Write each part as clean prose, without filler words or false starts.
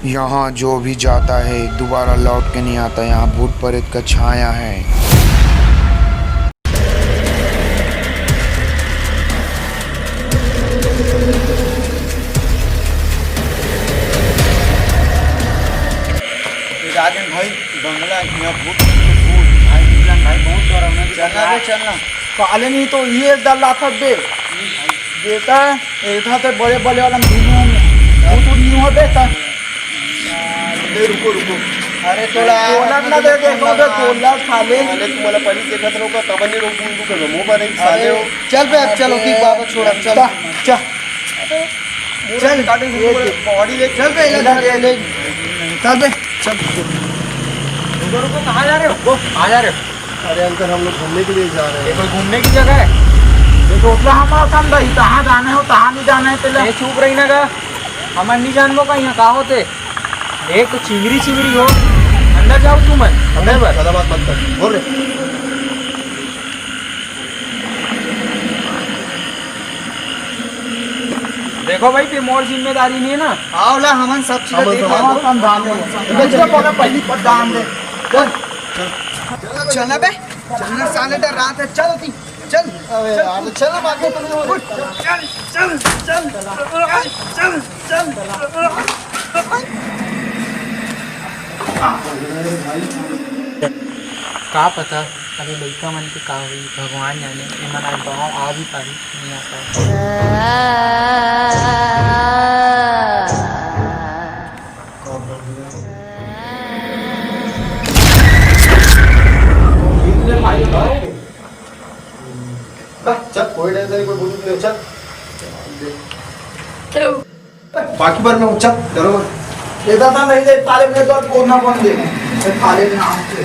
यहाँ जो भी जाता है दोबारा लौट के नहीं आता। यहाँ भूत प्रेत का छाया है। राजन भाई बंगला यहाँ भूत भाई मिलन भाई बहुत डरावना चलना बे चलना काले नहीं तो ये डर लाता बे बेटा इधर तो बड़े बड़े वाला भूत नहीं हो बेटा रुको रुको अरे थोड़ा ना दे देखो तो तोला खाले अरे तुम्हाला पाणी देखत रहो का तबने रोक रुको मो पर एक साले हो चल बे अब चलो ठीक बाबा छोड़ा चल चल बॉडी ले चल बे ले चल बे चल रुको कहाँ जा रहे हो? कहाँ जा रहे हो? अरे अंकल हम लोग घूमने के लिए जा रहे हैं। कोई घूमने की जगह है? देखो उतना हमारा काम भाई कहाँ जाना हो कहाँ नहीं जाना है पहले चुप रही ना का हमार नहीं जानबो का यहाँ कहाँ होते एक चिंगरी हो अंदर जाओ तुम अंदर बस बात मत कर बोल रहे देखो भाई फिर मोर जिम्मेदारी नहीं है ना आओला हमन सब चीज देखो हम दान दे चल बोला पहली पर दान दे चल चल बे चलना साले डर रात है चल ती चल अबे यार चल बाकी चल चल चल चल चल का पता अभी लड़का मन के का हुई भगवान जाने मन आज गाँव आ भी पारी नहीं आता चल कोई डर कोई बोल नहीं चल बाकी बार में चल डरो ये दादा नहीं दे ताले में तो कोना कौन दे ताले में नाम से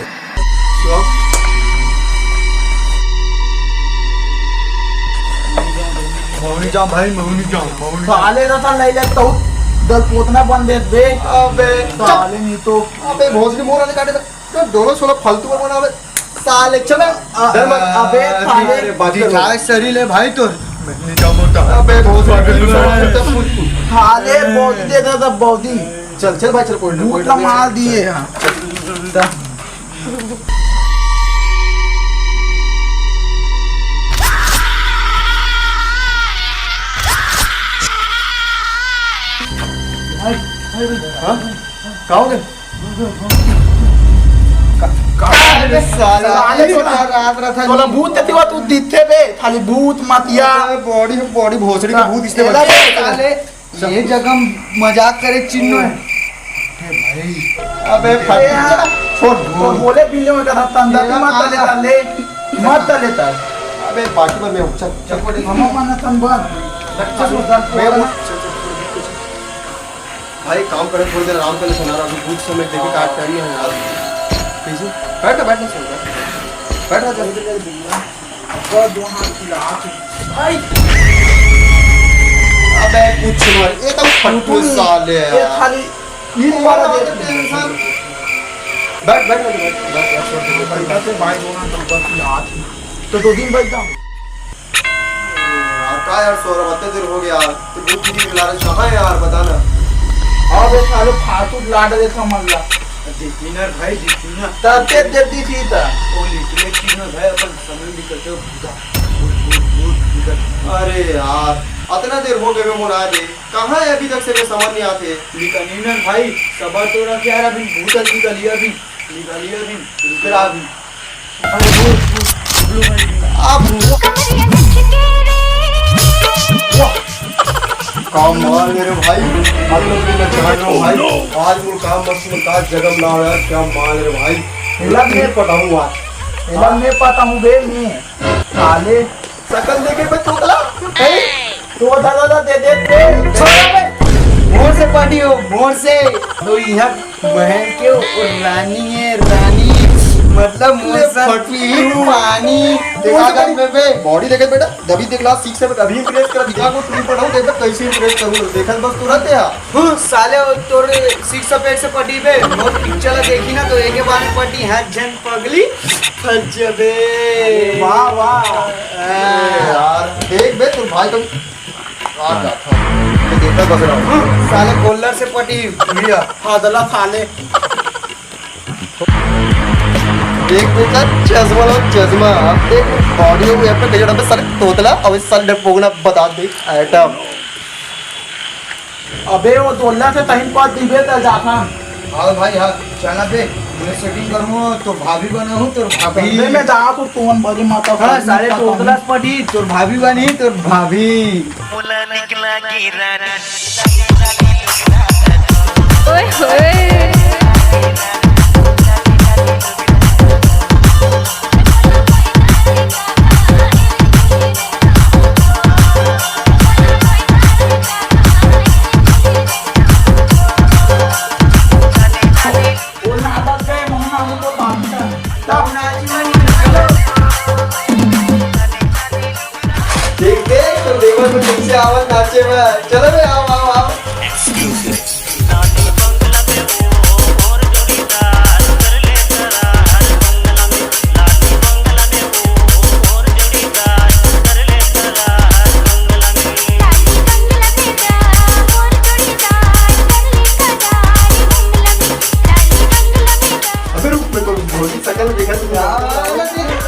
मौनी जाम भाई मौनी जाम ताले दादा नहीं ले तो दल पोतना बन दे बे अबे ताले नहीं तो अबे भोसड़ी मोरा ने काटे तो दोनों सोला फालतू में बनावे साले चला अबे ताले बाजी झाड़ शरीर है भाई तो नहीं जाम होता अबे भोसड़ी ताले बहुत दे दादा बहुत ही चल चल भाई चल कोई ना मार दिए हां साले भूत देती तू दिथे बे खाली भूत मतिया बॉडी बॉडी भोसड़ी का भूत इसने साले ये जगह मजाक करे चिन्ह है भाई अबे छोड़ बोले बिल्ले में कहा तंदा मत लेता अबे बाकी पर मैं चल चल हम माना तंबर भाई काम करे थोड़ी देर आराम कर ले सुना रहा हूं कुछ समय देखे काट करनी है यार कैसे बैठ सुन बैठ जल्दी अब दो हाथ खिला भाई अबे कुछ मार ये तो फटू साले यार ये खाली इन मारा दे इंसान बैठ भाई दोनों नंबर खिला तो 2 दिन बैठ जाओ का यार सौरभ इतने देर हो गया तो दूध की मिला रहा कहां है यार बता ना अबे साले फाटू लाड देखा मल्ला डिनर भाई डिनर तते जल्दी थी ता ओ लिखले डिनर भाई अपन समय निकलते हो अरे यार इतना देर हो गए मोन आए कहां है अभी तक से मैं समझ नहीं आते डिनर भाई सबर तो रख यार अभी भूत निकलिए अभी रुक रहा अभी काम मार मेरे भाई हम लोग भी चाह रहा हूं भाई आज वो काम मशीन का जगम ला रहा है क्या मार मेरे भाई एला मैं पता हूं बे मैं साले शकल देखे पे चुकला तो दादा दे मोर से पानी हो मोर से तो यहां बहन के रानी है रानी मतलब फटी पानी देखा कर बे बॉडी देखे बेटा दबी देख ला सीख से अभी इंप्रेस कर दिखा को तुम पढ़ाओ देख कैसे इंप्रेस करूं देखल बस तुरंत है साले तोरे सीख से पेट से पटी बे मोर पिक्चर देखी ना तो एक बार में पटी है जन पगली फजबे वाह वाह यार देख बे तू भाई तो आ जाता देखा बग रहा हूँ साले कॉलर से पटी भैया हादला साले देख बेटा चश्मा लो चश्मा अब देख बॉडी हुई पे गजड़ा पे साले तोतला अब इस साले पोगना बता दे आइटम अबे वो तोला से तहिन पर दिबे त जाता हाँ भाई हाँ चला पे मैं सेटिंग करूँ तो भाभी बना हूँ तो भाभी अबे मैं जा तो तोन बड़ी माता हाँ साले तोतला पटी तोर भाभी बनी तोर भाभी ओए होए देख देख तो देखो तो ठीक से आवाज नाचे में चलो बे आओ आओ आओ अबे रुक मैं तो भोली सकल देखा तुम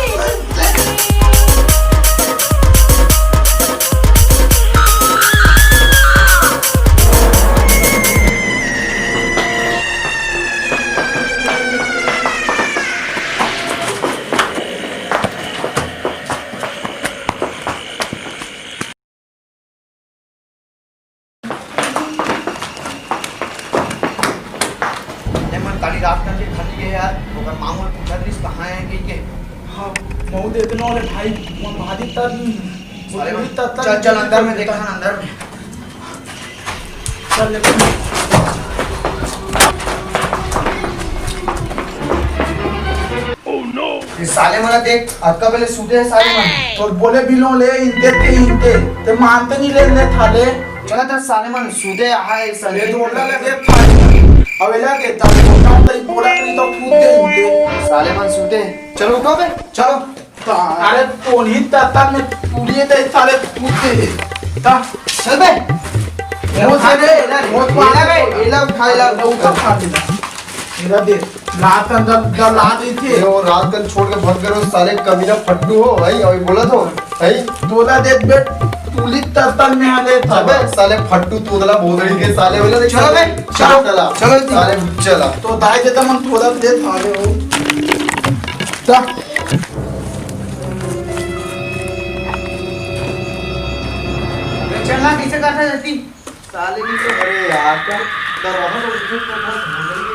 काली रात का खाली है यार ओकर मामूल पूछा दिस कहाँ है कि के हां बहुत दे देना वाले भाई मन भाजी तर चल चल अंदर में देखा ना अंदर में चल ले इस साले मला देख अक्का पहले सूते है साले मन और बोले बिलो ले इनते ते मानते नहीं ले थाले चला तो साले मन सूते है साले ले बोला लगे थाले अवेला के ता बोलता हूं तो बोला नहीं तो कूद दे इनते साले मन सूते चलो उठो बे चलो अरे कौन ही ता में पूरी दे साले कूद दे ता चल बे वो साले वो एला उठा एला उठा खा दे मेरा दे रात अंदर ला दी थी ये वो रात कल छोड़ के भग करो साले कमीना फट्टू हो भाई और बोला तो भाई बोला दे बे तुली तल में आले था अबे साले फट्टू तोतला बोदड़ी के साले बोला देख चलो बे, चलो, चला चलो, साले चला तो दाई देता मन थोड़ा दे थाले हो ता चलना कैसे करना जल्दी साले की तो अरे यार क्या कर रहा था तो बहुत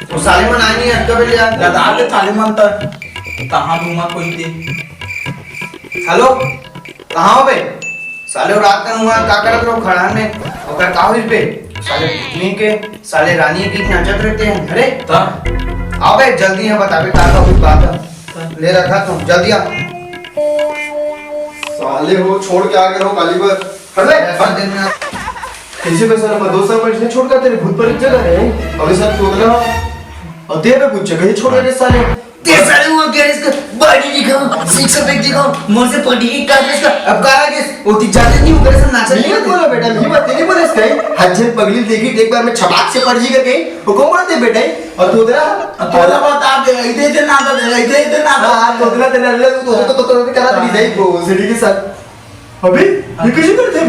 वो साले मन आई नहीं अक्का पे लिया दादा के थाले मन तर कहां दूंगा कोई दे हेलो कहाँ हो बे साले वो रात का हुआ का करत रहो खड़ा में ओकर का हुई पे साले भूतनी के साले रानी के नाचत रहते हैं अरे ता आओ बे जल्दी यहाँ बताबे का हुई बात है ले रखा तुम जल्दी आ साले हो छोड़ के आ गए हो काली पर हट बे हर दिन में कैसे पैसा ना 2 साल पहले छोड़ कर तेरे भूत पर जगह है अबे सर तोतला और दे पे कुछ जगह ही छोड़ रहे साले ते साले वो क्या इसका बॉडी दिखाओ सिक्स पैक दिखाओ मुंह से पटी की काट इसका अब कारा के ओती जाते नहीं उधर से नाच नहीं बोला बेटा नहीं बात तेरी बोले इसका हज्जन पगली देखी एक बार में छपाक से पड़ जी करके वो कौन बोलते बेटा और तोतला तोला बता दे इधे ना हां तोतला तेरे ले तो करा दी जाई को सीढ़ी के साथ अबे ये कैसे करते हैं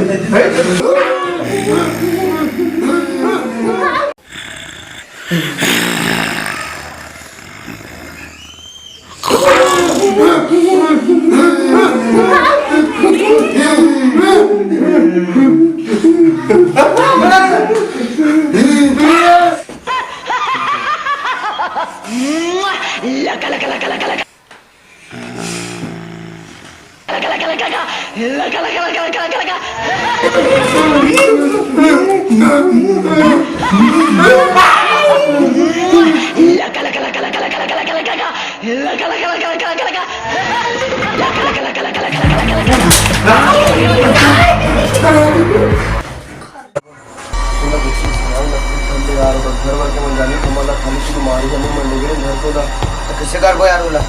लगा यार घर वर के मन जाने तुम्हाला खाली की मारी जाने मन लगे घर को ना तो किसे कर गो यार बोला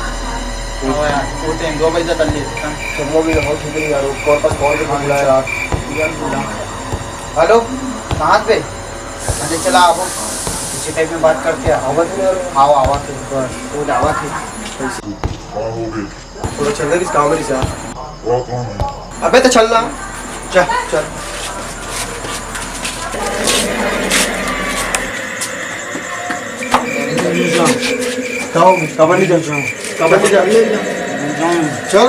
हो यार वो तो दो बजे तक ले सबको भी बहुत शुक्रिया यार कॉल पर कॉल के बुलाया यार हेलो कहाँ पे अरे चला आओ किसी टाइप में बात करते हैं आवाज नहीं आ रहा आओ आवा थे बस वो आवा थे थोड़ा चल रहा किस काम में यार अबे तो चलना चल चल कबड्डी चल कबड्डी चल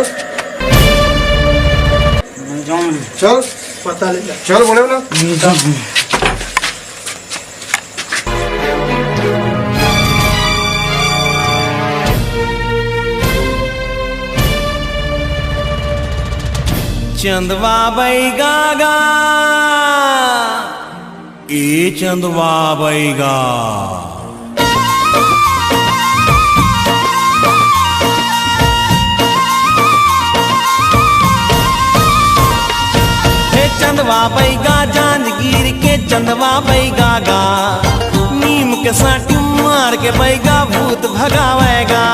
चल पता ले चल बोले ना चंदवा बैगा ए चंदवा बैगा चंदवा बैगा जांजगीर के चंदवा बैगा गा नीम के साटी मार के बैगा भूत भगावेगा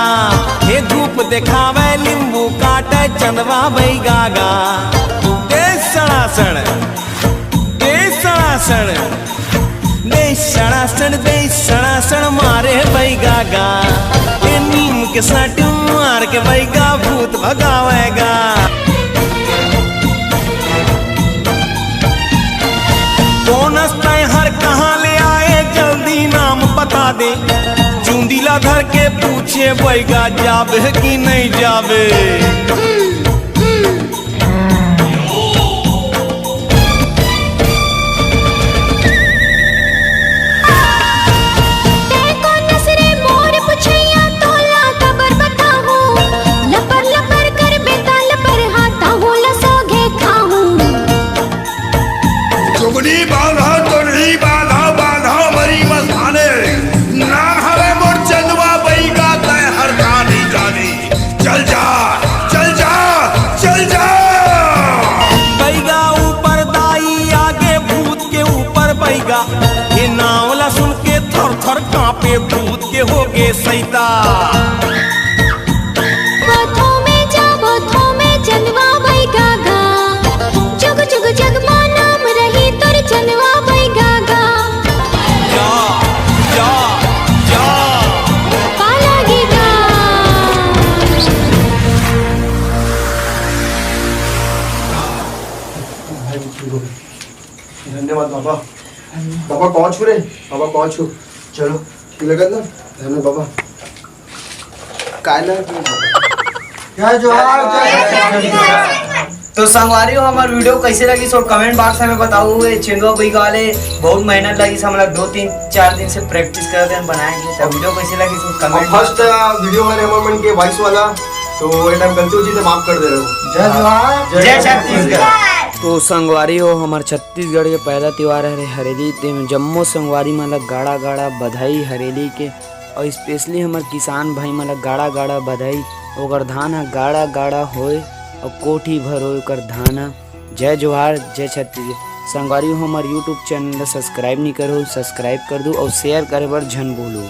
हे धूप दिखावे नींबू काटे चंदवा बैगा गा दे सड़ासड़ दे सड़ासड़ दे सड़ासड़ दे सड़ासड़ मारे बैगा गा हे नीम के साटी मार के बैगा भूत भगावेगा बोनस तय हर कहाँ ले आए जल्दी नाम बता दे चूंदीला धर के पूछे बैगा जावे कि नहीं जावे ये नावला सुन के थर थर कांपे भूत के हो गे सैता चंदवा बैगा गा जुग जुग जगमा नाम रही तोर चंदवा बैगा गा जा जा जा पाला गीता धन्यवाद बाबा बाबा पहुंच रे बाबा पहुंचो चलो ठीक लगा ना धन्यवाद बाबा काय ना जय जोहार तो संगवारी हो हमारे वीडियो कैसे लगी सो कमेंट बॉक्स में बताओ हुए चेंगो बैगा वाले बहुत मेहनत लगी हम लोग 2-3-4 दिन से प्रैक्टिस करते हैं बनाएंगे तो वीडियो कैसे लगी सो कमेंट फर्स्ट वीडियो वाले हमारे मन के वॉइस वाला तो ये टाइम गलती हुई तो माफ कर दे रहे हो जय जोहार जय छत्तीसगढ़। तो संगवारी हो हमार छत्तीसगढ़ के पहला त्योहार है हरेली तेम जम्मो संगवारी मला गाड़ा गाड़ा बधाई हरेली के और स्पेशली हमार किसान भाई मला गाड़ा गाड़ा बधाई ओकर धान गाड़ा गाड़ा होए और कोठी भर हो ओकर धान जय जोहार जय छत्तीसगढ़। संगवारी हो हमार यूट्यूब चैनल सब्सक्राइब नहीं करो सब्सक्राइब कर दो और शेयर करे बर झन बोलो।